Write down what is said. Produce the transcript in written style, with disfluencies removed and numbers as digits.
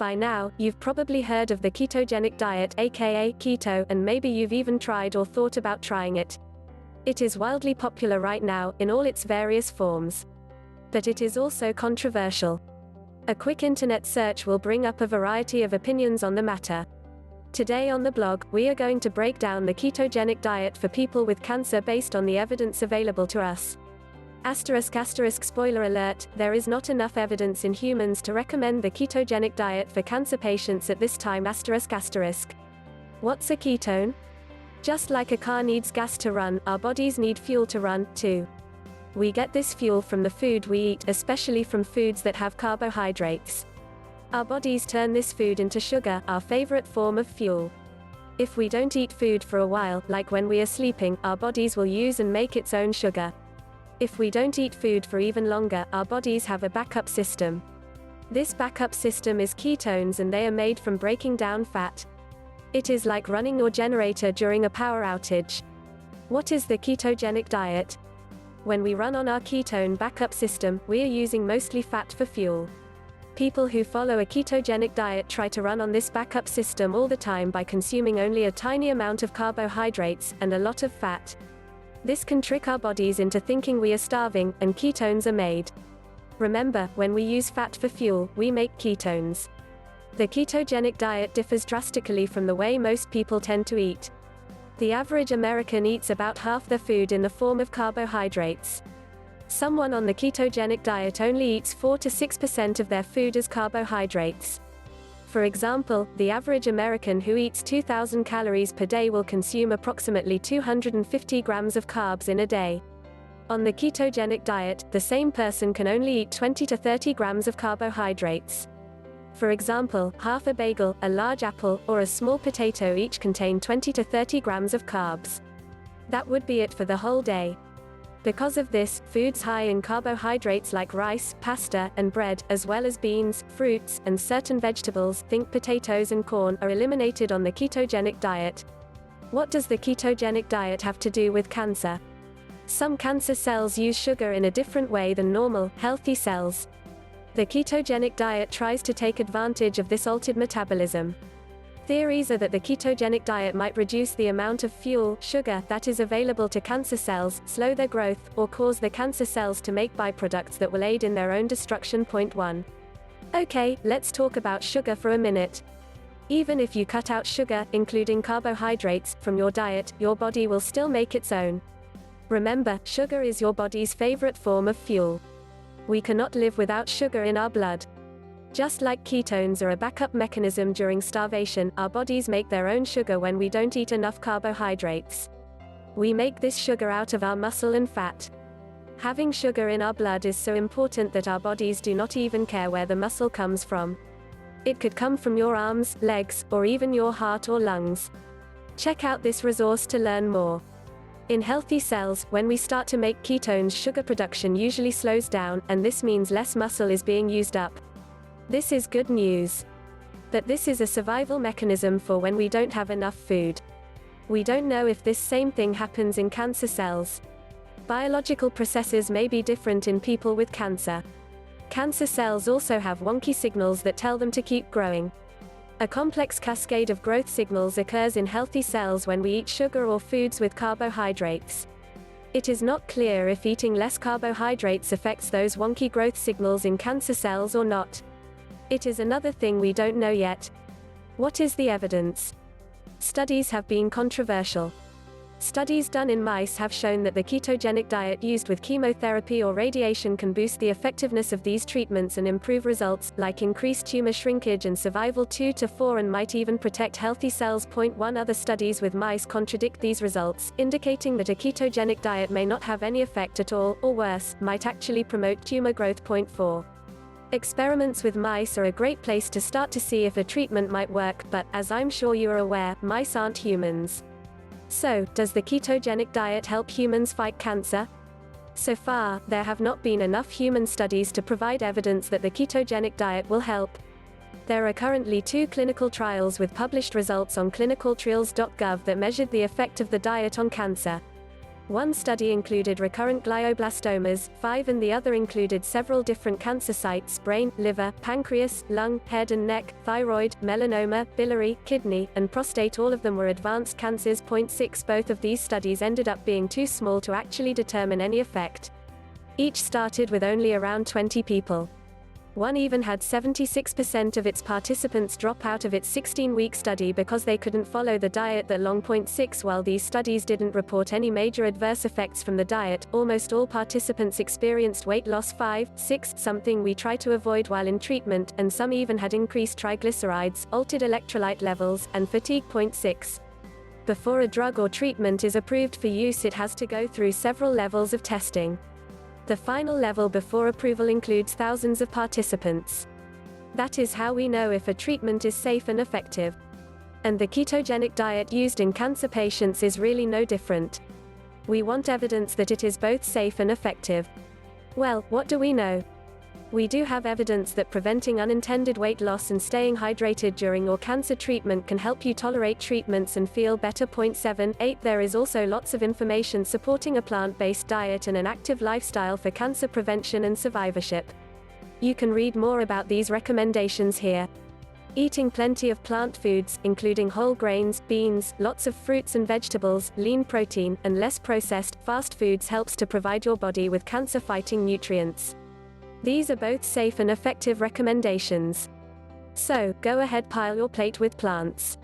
By now, you've probably heard of the ketogenic diet, aka keto, and maybe you've even tried or thought about trying it. It is wildly popular right now, in all its various forms. But it is also controversial. A quick internet search will bring up a variety of opinions on the matter. Today on the blog, we are going to break down the ketogenic diet for people with cancer based on the evidence available to us. Spoiler alert, there is not enough evidence in humans to recommend the ketogenic diet for cancer patients at this time. What's a ketone? Just like a car needs gas to run, our bodies need fuel to run, too. We get this fuel from the food we eat, especially from foods that have carbohydrates. Our bodies turn this food into sugar, our favorite form of fuel. If we don't eat food for a while, like when we are sleeping, our bodies will use and make its own sugar. If we don't eat food for even longer, our bodies have a backup system. This backup system is ketones, and they are made from breaking down fat. It is like running your generator during a power outage. What is the ketogenic diet? When we run on our ketone backup system, we are using mostly fat for fuel. People who follow a ketogenic diet try to run on this backup system all the time by consuming only a tiny amount of carbohydrates and a lot of fat. This can trick our bodies into thinking we are starving, and ketones are made. Remember, when we use fat for fuel, we make ketones. The ketogenic diet differs drastically from the way most people tend to eat. The average American eats about half their food in the form of carbohydrates. Someone on the ketogenic diet only eats 4 to 6% of their food as carbohydrates. For example, the average American who eats 2,000 calories per day will consume approximately 250 grams of carbs in a day. On the ketogenic diet, the same person can only eat 20 to 30 grams of carbohydrates. For example, half a bagel, a large apple, or a small potato each contain 20 to 30 grams of carbs. That would be it for the whole day. Because of this, foods high in carbohydrates like rice, pasta, and bread, as well as beans, fruits, and certain vegetables, think potatoes and corn, are eliminated on the ketogenic diet. What does the ketogenic diet have to do with cancer? Some cancer cells use sugar in a different way than normal, healthy cells. The ketogenic diet tries to take advantage of this altered metabolism. Theories are that the ketogenic diet might reduce the amount of fuel, sugar, that is available to cancer cells, slow their growth, or cause the cancer cells to make byproducts that will aid in their own destruction. Point 1. Okay, let's talk about sugar for a minute. Even if you cut out sugar, including carbohydrates, from your diet, your body will still make its own. Remember, sugar is your body's favorite form of fuel. We cannot live without sugar in our blood. Just like ketones are a backup mechanism during starvation, our bodies make their own sugar when we don't eat enough carbohydrates. We make this sugar out of our muscle and fat. Having sugar in our blood is so important that our bodies do not even care where the muscle comes from. It could come from your arms, legs, or even your heart or lungs. Check out this resource to learn more. In healthy cells, when we start to make ketones, sugar production usually slows down, and this means less muscle is being used up. This is good news. But this is a survival mechanism for when we don't have enough food. We don't know if this same thing happens in cancer cells. Biological processes may be different in people with cancer. Cancer cells also have wonky signals that tell them to keep growing. A complex cascade of growth signals occurs in healthy cells when we eat sugar or foods with carbohydrates. It is not clear if eating less carbohydrates affects those wonky growth signals in cancer cells or not. It is another thing we don't know yet. What is the evidence? Studies have been controversial. Studies done in mice have shown that the ketogenic diet used with chemotherapy or radiation can boost the effectiveness of these treatments and improve results, like increased tumor shrinkage and survival 2 to 4, and might even protect healthy cells. Point 1. Other studies with mice contradict these results, indicating that a ketogenic diet may not have any effect at all, or worse, might actually promote tumor growth. Point 4. Experiments with mice are a great place to start to see if a treatment might work, but, as I'm sure you are aware, mice aren't humans. So, does the ketogenic diet help humans fight cancer? So far, there have not been enough human studies to provide evidence that the ketogenic diet will help. There are currently 2 clinical trials with published results on clinicaltrials.gov that measured the effect of the diet on cancer. One study included recurrent glioblastomas, 5, and the other included several different cancer sites: brain, liver, pancreas, lung, head and neck, thyroid, melanoma, biliary, kidney, and prostate. All of them were advanced cancers. 6. Both of these studies ended up being too small to actually determine any effect. Each started with only around 20 people. One even had 76% of its participants drop out of its 16-week study because they couldn't follow the diet that long. 6. While these studies didn't report any major adverse effects from the diet, almost all participants experienced weight loss. 6, something we try to avoid while in treatment, and some even had increased triglycerides, altered electrolyte levels, and fatigue. 6. Before a drug or treatment is approved for use, it has to go through several levels of testing. The final level before approval includes thousands of participants. That is how we know if a treatment is safe and effective. And the ketogenic diet used in cancer patients is really no different. We want evidence that it is both safe and effective. Well, what do we know? We do have evidence that preventing unintended weight loss and staying hydrated during your cancer treatment can help you tolerate treatments and feel better. 7. 8. There is also lots of information supporting a plant-based diet and an active lifestyle for cancer prevention and survivorship. You can read more about these recommendations here. Eating plenty of plant foods, including whole grains, beans, lots of fruits and vegetables, lean protein, and less processed, fast foods helps to provide your body with cancer-fighting nutrients. These are both safe and effective recommendations. So, go ahead, pile your plate with plants.